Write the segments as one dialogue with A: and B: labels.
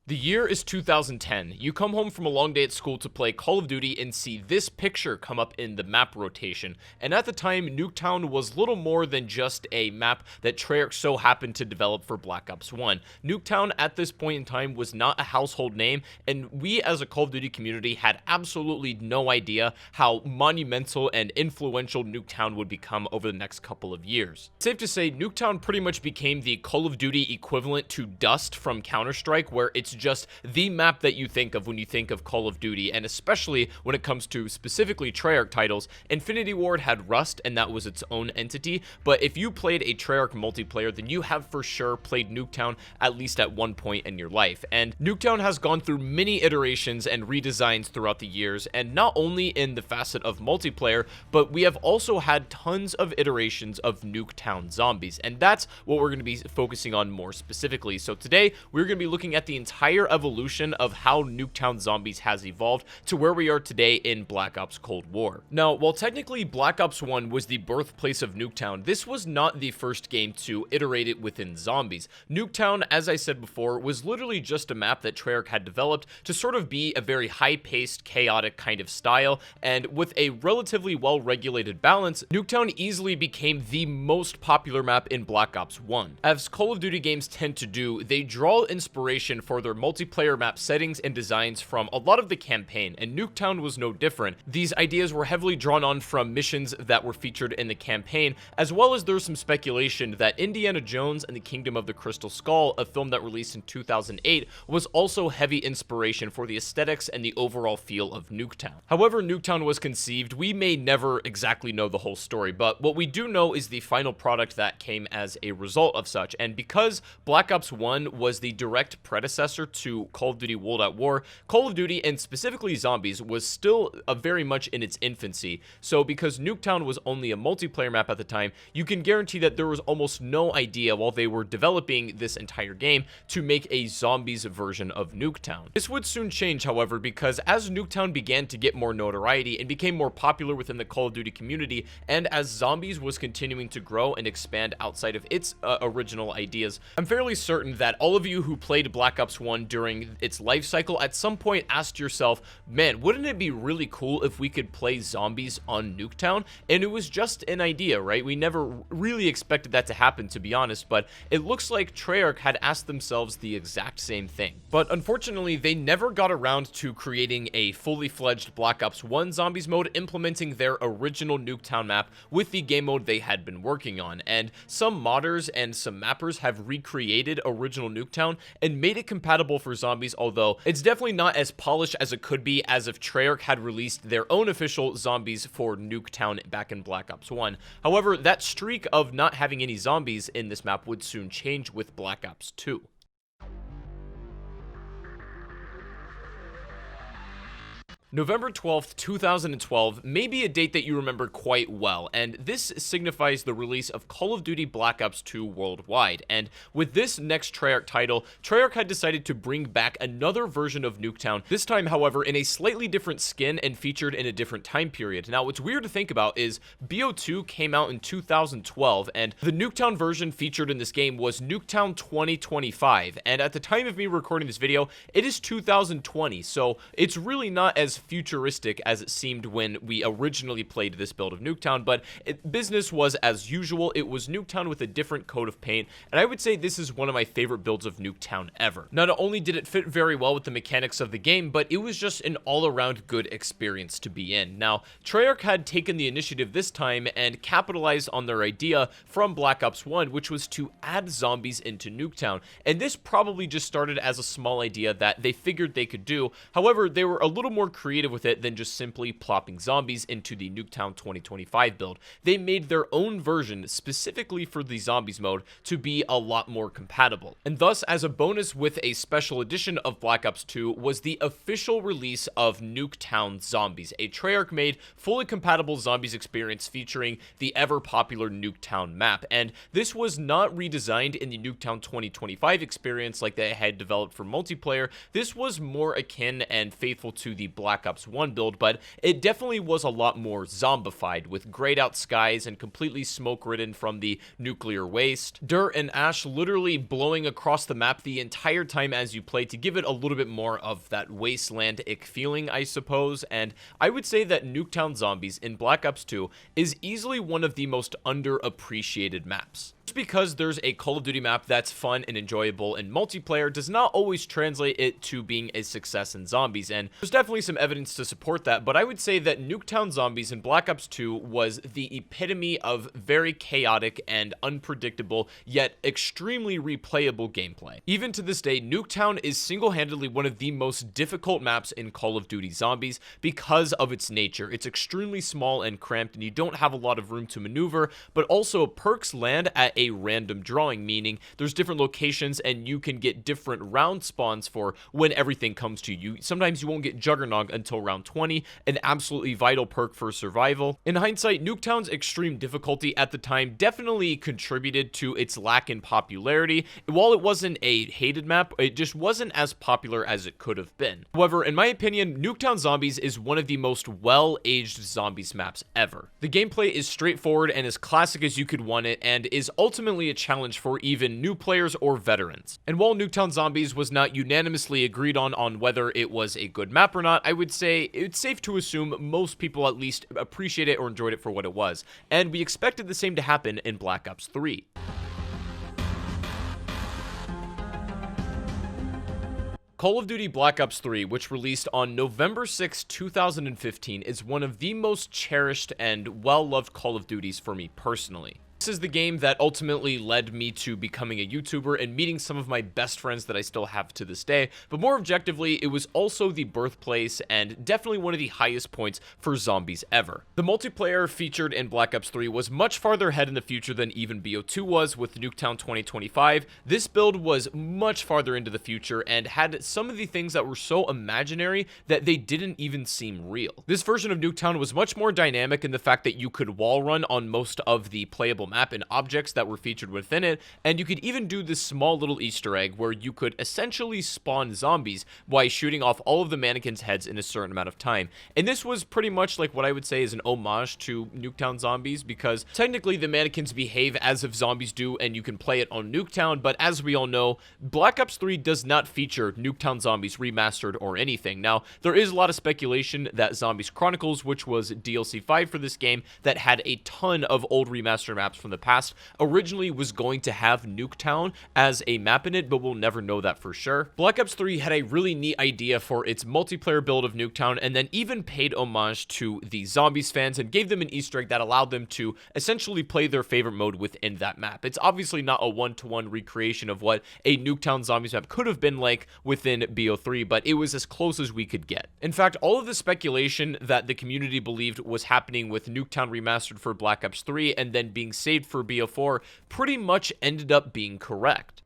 A: The year is 2010. You come home from a long day at school to play Call of Duty and see this picture come up in the map rotation. And at the time, Nuketown was little more than just a map that Treyarch so happened to develop for Black Ops 1. Nuketown at this point in time was not a household name, and we as a Call of Duty community had absolutely no idea how monumental and influential Nuketown would become over the next couple of years. It's safe to say Nuketown pretty much became the Call of Duty equivalent to Dust from Counter-Strike, where it's just the map that you think of when you think of Call of Duty, and especially when it comes to specifically Treyarch titles. Infinity Ward had Rust, and that was its own entity, but if you played a Treyarch multiplayer, then you have for sure played Nuketown at least at one point in your life. And Nuketown has gone through many iterations and redesigns throughout the years, and not only in the facet of multiplayer, but we have also had tons of iterations of Nuketown zombies, and that's what we're going to be focusing on more specifically. So today, we're going to be looking at the entire evolution of how Nuketown Zombies has evolved to where we are today in Black Ops Cold War. Now, while technically Black Ops 1 was the birthplace of Nuketown, this was not the first game to iterate it within zombies. Nuketown, as I said before, was literally just a map that Treyarch had developed to sort of be a very high-paced, chaotic kind of style, and with a relatively well-regulated balance, Nuketown easily became the most popular map in Black Ops 1. As Call of Duty games tend to do, they draw inspiration for their multiplayer map settings and designs from a lot of the campaign, and Nuketown was no different. These ideas were heavily drawn on from missions that were featured in the campaign, as well as there's some speculation that Indiana Jones and the Kingdom of the Crystal Skull, a film that released in 2008, was also heavy inspiration for the aesthetics and the overall feel of Nuketown. However Nuketown was conceived, we may never exactly know the whole story, but what we do know is the final product that came as a result of such, and because Black Ops 1 was the direct predecessor to Call of Duty World at War, Call of Duty, and specifically Zombies, was still very much in its infancy. So because Nuketown was only a multiplayer map at the time, you can guarantee that there was almost no idea while they were developing this entire game to make a Zombies version of Nuketown. This would soon change, however, because as Nuketown began to get more notoriety and became more popular within the Call of Duty community, and as Zombies was continuing to grow and expand outside of its original ideas, I'm fairly certain that all of you who played Black Ops 1 during its life cycle at some point asked yourself, man, wouldn't it be really cool if we could play Zombies on Nuketown? And it was just an idea, right? We never really expected that to happen, to be honest, but it looks like Treyarch had asked themselves the exact same thing. But unfortunately, they never got around to creating a fully fledged Black Ops 1 Zombies mode, implementing their original Nuketown map with the game mode they had been working on. And some modders and some mappers have recreated original Nuketown and made it compatible for Zombies, although it's definitely not as polished as it could be as if Treyarch had released their own official Zombies for Nuketown back in Black Ops 1. However, that streak of not having any zombies in this map would soon change with Black Ops 2. November 12th, 2012 may be a date that you remember quite well, and this signifies the release of Call of Duty Black Ops 2 worldwide. And with this next Treyarch title, Treyarch had decided to bring back another version of Nuketown, this time, however, in a slightly different skin and featured in a different time period. Now, what's weird to think about is BO2 came out in 2012, and the Nuketown version featured in this game was Nuketown 2025, and at the time of me recording this video, it is 2020, so it's really not as futuristic as it seemed when we originally played this build of Nuketown, but business was as usual. It was Nuketown with a different coat of paint, and I would say this is one of my favorite builds of Nuketown ever. Not only did it fit very well with the mechanics of the game, but it was just an all-around good experience to be in. Now, Treyarch had taken the initiative this time and capitalized on their idea from Black Ops 1, which was to add zombies into Nuketown, and this probably just started as a small idea that they figured they could do. However, they were a little more creative with it than just simply plopping zombies into the Nuketown 2025 build. They made their own version specifically for the zombies mode to be a lot more compatible. And thus, as a bonus with a special edition of Black Ops 2 was the official release of Nuketown Zombies, a Treyarch-made, fully compatible zombies experience featuring the ever-popular Nuketown map. And this was not redesigned in the Nuketown 2025 experience like they had developed for multiplayer. This was more akin and faithful to the Black Black Ops 1 build, but it definitely was a lot more zombified, with grayed out skies and completely smoke-ridden from the nuclear waste. Dirt and ash literally blowing across the map the entire time as you play to give it a little bit more of that wasteland-ic feeling, I suppose. And I would say that Nuketown Zombies in Black Ops 2 is easily one of the most underappreciated maps. Just because there's a Call of Duty map that's fun and enjoyable in multiplayer does not always translate it to being a success in zombies, and there's definitely some evidence to support that, but I would say that Nuketown Zombies in Black Ops 2 was the epitome of very chaotic and unpredictable, yet extremely replayable gameplay. Even to this day, Nuketown is single-handedly one of the most difficult maps in Call of Duty Zombies because of its nature. It's extremely small and cramped, and you don't have a lot of room to maneuver, but also perks land at a random drawing, meaning there's different locations and you can get different round spawns for when everything comes to you. Sometimes you won't get Juggernog until round 20, an absolutely vital perk for survival. In hindsight, Nuketown's extreme difficulty at the time definitely contributed to its lack in popularity. While it wasn't a hated map, it just wasn't as popular as it could have been. However, in my opinion, Nuketown Zombies is one of the most well-aged zombies maps ever. The gameplay is straightforward and as classic as you could want it, and is ultimately a challenge for even new players or veterans. And while Nuketown Zombies was not unanimously agreed on whether it was a good map or not, I would say it's safe to assume most people at least appreciate it or enjoyed it for what it was. And we expected the same to happen in Black Ops 3. Call of Duty Black Ops 3, which released on November 6, 2015, is one of the most cherished and well-loved Call of Duties for me personally. This is the game that ultimately led me to becoming a YouTuber and meeting some of my best friends that I still have to this day, but more objectively, it was also the birthplace and definitely one of the highest points for zombies ever. The multiplayer featured in Black Ops 3 was much farther ahead in the future than even BO2 was with Nuketown 2025. This build was much farther into the future and had some of the things that were so imaginary that they didn't even seem real. This version of Nuketown was much more dynamic in the fact that you could wall run on most of the playable map and objects that were featured within it, and you could even do this small little Easter egg where you could essentially spawn zombies by shooting off all of the mannequins' heads in a certain amount of time. And this was pretty much like what I would say is an homage to Nuketown Zombies, because technically the mannequins behave as if zombies do and you can play it on Nuketown, but as we all know, Black Ops 3 does not feature Nuketown Zombies remastered or anything. Now, there is a lot of speculation that Zombies Chronicles, which was DLC 5 for this game, that had a ton of old remastered maps from the past, originally was going to have Nuketown as a map in it, but we'll never know that for sure. Black Ops 3 had a really neat idea for its multiplayer build of Nuketown, and then even paid homage to the Zombies fans and gave them an Easter egg that allowed them to essentially play their favorite mode within that map. It's obviously not a one-to-one recreation of what a Nuketown Zombies map could have been like within BO3, but it was as close as we could get. In fact, all of the speculation that the community believed was happening with Nuketown remastered for Black Ops 3 and then being saved for BO4 pretty much ended up being correct.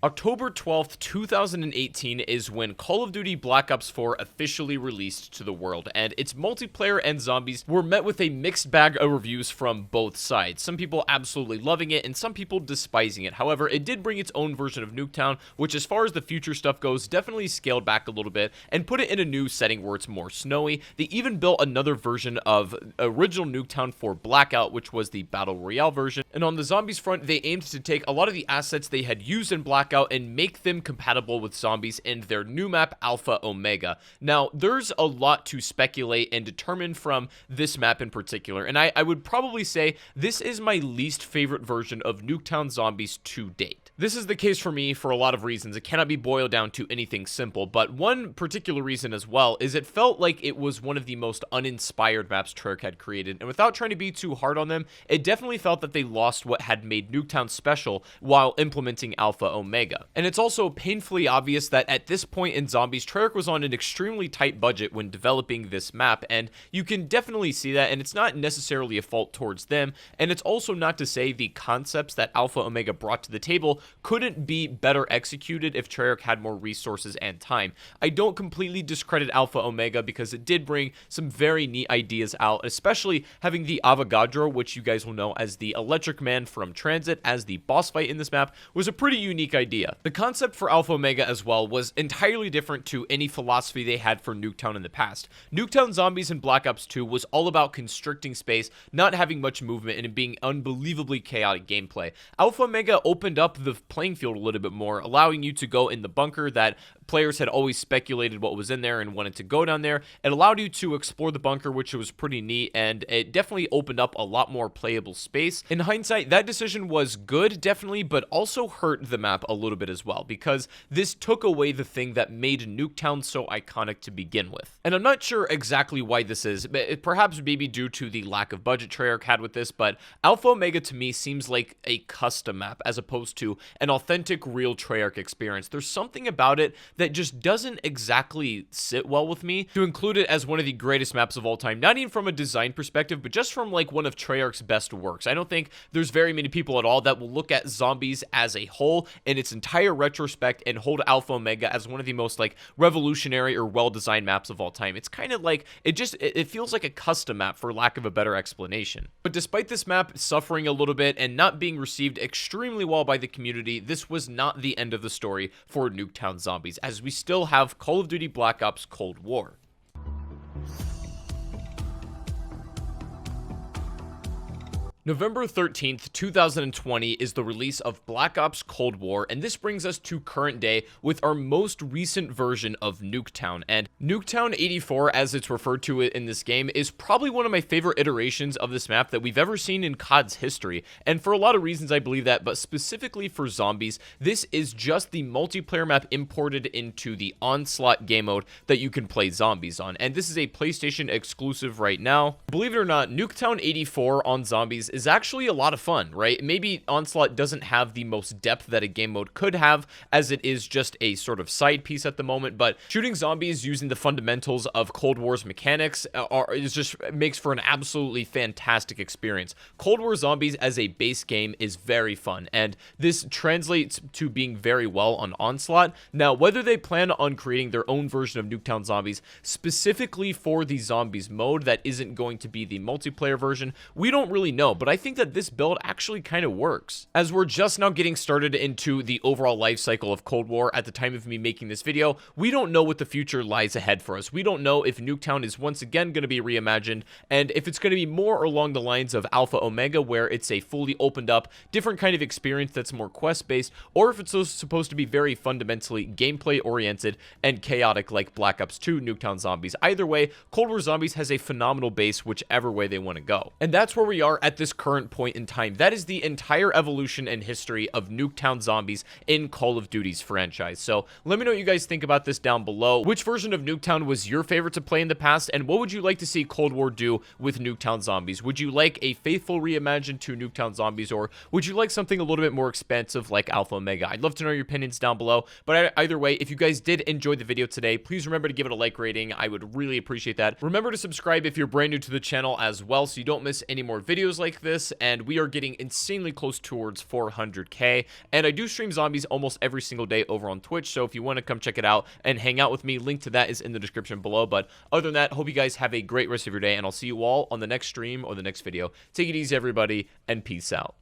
A: October 12th, 2018 is when Call of Duty Black Ops 4 officially released to the world, and its multiplayer and zombies were met with a mixed bag of reviews from both sides. Some people absolutely loving it, and some people despising it. However, it did bring its own version of Nuketown, which as far as the future stuff goes, definitely scaled back a little bit, and put it in a new setting where it's more snowy. They even built another version of original Nuketown for Blackout, which was the Battle Royale version, and on the zombies front, they aimed to take a lot of the assets they had used in Blackout and make them compatible with zombies in their new map, Alpha Omega. Now, there's a lot to speculate and determine from this map in particular, and I would probably say this is my least favorite version of Nuketown Zombies to date. This is the case for me for a lot of reasons. It cannot be boiled down to anything simple, but one particular reason as well is it felt like it was one of the most uninspired maps Treyarch had created, and without trying to be too hard on them, it definitely felt that they lost what had made Nuketown special while implementing Alpha Omega. And it's also painfully obvious that at this point in Zombies, Treyarch was on an extremely tight budget when developing this map, and you can definitely see that, and it's not necessarily a fault towards them, and it's also not to say the concepts that Alpha Omega brought to the table couldn't be better executed if Treyarch had more resources and time. I don't completely discredit Alpha Omega because it did bring some very neat ideas out, especially having the Avogadro, which you guys will know as the Electric Man from Transit, as the boss fight in this map, was a pretty unique idea. The concept for Alpha Omega as well was entirely different to any philosophy they had for Nuketown in the past. Nuketown Zombies in Black Ops 2 was all about constricting space, not having much movement, and it being unbelievably chaotic gameplay. Alpha Omega opened up the playing field a little bit more, allowing you to go in the bunker that players had always speculated what was in there and wanted to go down there. It allowed you to explore the bunker, which was pretty neat, and it definitely opened up a lot more playable space. In hindsight, that decision was good, definitely, but also hurt the map a little bit as well, because this took away the thing that made Nuketown so iconic to begin with. And I'm not sure exactly why this is, but perhaps maybe due to the lack of budget Treyarch had with this, but Alpha Omega to me seems like a custom map as opposed to an authentic, real Treyarch experience. There's something about it that just doesn't exactly sit well with me to include it as one of the greatest maps of all time, not even from a design perspective, but just from like one of Treyarch's best works. I don't think there's very many people at all that will look at Zombies as a whole in its entire retrospect and hold Alpha Omega as one of the most like revolutionary or well-designed maps of all time. It's kind of like, it feels like a custom map for lack of a better explanation. But despite this map suffering a little bit and not being received extremely well by the community, this was not the end of the story for Nuketown Zombies, as we still have Call of Duty Black Ops Cold War. November 13th, 2020 is the release of Black Ops Cold War, and this brings us to current day with our most recent version of Nuketown. And Nuketown 84, as it's referred to in this game, is probably one of my favorite iterations of this map that we've ever seen in COD's history. And for a lot of reasons I believe that, but specifically for zombies, this is just the multiplayer map imported into the Onslaught game mode that you can play zombies on. And this is a PlayStation exclusive right now. Believe it or not, Nuketown 84 on zombies is actually a lot of fun, right? Maybe Onslaught doesn't have the most depth that a game mode could have, as it is just a sort of side piece at the moment, but shooting zombies using the fundamentals of Cold War's mechanics makes for an absolutely fantastic experience. Cold War Zombies as a base game is very fun, and this translates to being very well on Onslaught. Now, whether they plan on creating their own version of Nuketown Zombies specifically for the zombies mode that isn't going to be the multiplayer version, we don't really know, but I think that this build actually kind of works. As we're just now getting started into the overall life cycle of Cold War at the time of me making this video, we don't know what the future lies ahead for us. We don't know if Nuketown is once again going to be reimagined, and if it's going to be more along the lines of Alpha Omega, where it's a fully opened up, different kind of experience that's more quest-based, or if it's supposed to be very fundamentally gameplay-oriented and chaotic like Black Ops 2 Nuketown Zombies. Either way, Cold War Zombies has a phenomenal base whichever way they want to go. And that's where we are at this current point in time. That is the entire evolution and history of Nuketown Zombies in Call of Duty's franchise. So let me know what you guys think about this down below. Which version of Nuketown was your favorite to play in the past, and what would you like to see Cold War do with Nuketown Zombies? Would you like a faithful reimagined to Nuketown Zombies, or would you like something a little bit more expansive like Alpha Omega? I'd love to know your opinions down below, but either way, if you guys did enjoy the video today, please remember to give it a like rating. I would really appreciate that. Remember to subscribe if you're brand new to the channel as well, so you don't miss any more videos like this. And we are getting insanely close towards 400k, and I do stream zombies almost every single day over on Twitch, so if you want to come check it out and hang out with me, link to that is in the description below. But other than that, hope you guys have a great rest of your day, and I'll see you all on the next stream or the next video. Take it easy, everybody, and peace out.